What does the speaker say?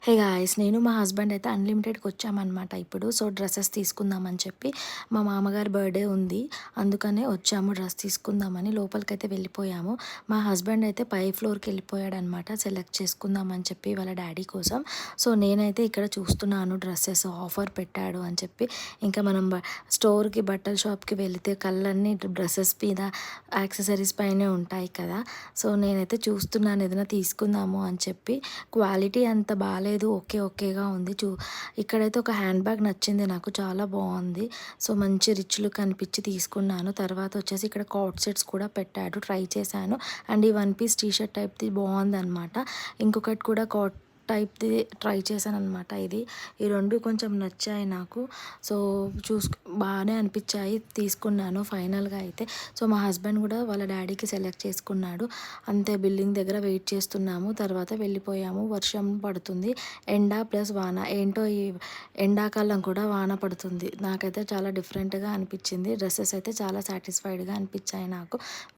Hey guys! నేను మా husband అయితే అన్‌లిమిటెడ్‌కి వచ్చామనమాట ఇప్పుడు. సో, డ్రెసెస్ తీసుకుందామని చెప్పి మా మామగారి బర్త్‌డే ఉంది. అందుకనే వచ్చాము డ్రెస్ తీసుకుందామని. లోపలికైతే వెళ్ళిపోయాము. మా హస్బెండ్ అయితే పై ఫ్లోర్‌కెళ్ళిపోయాడనమాట సెలెక్ట్ చేసుకుందామని చెప్పి వాళ్ళ డ్యాడీ కోసం. సో, నేనైతే ఇక్కడ చూస్తున్నాను డ్రెసెస్ ఆఫర్ పెట్టాడు అని చెప్పి. ఇంకా మనం స్టోర్‌కి బట్టల షాప్‌కి వెళితే కళ్ళన్నీ డ్రెసెస్ మీద, యాక్సెసరీస్ పైనే ఉంటాయి కదా! సో, నేనైతే చూస్తున్నాను ఏదైనా తీసుకుందాము అని చెప్పి. క్వాలిటీ అంత బాలేదు. ఓకే. ఓకేగా ఉంది. ఇక్కడైతే ఒక హ్యాండ్ బ్యాగ్ నచ్చింది నాకు. చాలా బావుంది. సో, మంచి రిచ్ లుక్ అనిపిచ్చి తీసుకున్నాను. తర్వాత వచ్చేసి ఇక్కడ కార్డ్ సెట్స్ కూడా పెట్టాడు. ట్రై చేశాను. అండ్ ఈ వన్ పీస్ టీ షర్ట్ టైప్‌ది బావుందనమాట. ఇంకొకటి కూడా టైప్‌ది ట్రై చేశాననమాట ఇది. ఈ 2 కొంచెం నచ్చాయి నాకు. సో, బానే అనిపిచ్చాయి. తీసుకున్నాను ఫైనల్‌గా అయితే. సో, మా హస్బెండ్ గూడా వాళ్ళ డ్యాడీకి సెలెక్ట్ చేసుకున్నాడు. అంతే బిల్లింగ్ దగ్గర వెయిట్ చేస్తున్నాము. తర్వాత వెళ్ళిపోయాము. వర్షం పడుతుంది. ఎండ ప్లస్ వాన. ఏంటో ఈ ఎండాకాలం కూడా వాన పడుతుంది. నాకైతే చాలా డిఫరెంట్‌గా అనిపిచ్చింది. డ్రెసెస్ అయితే చాలా సాటిస్ఫైడ్‌గా అనిపిచ్చాయి నాకు.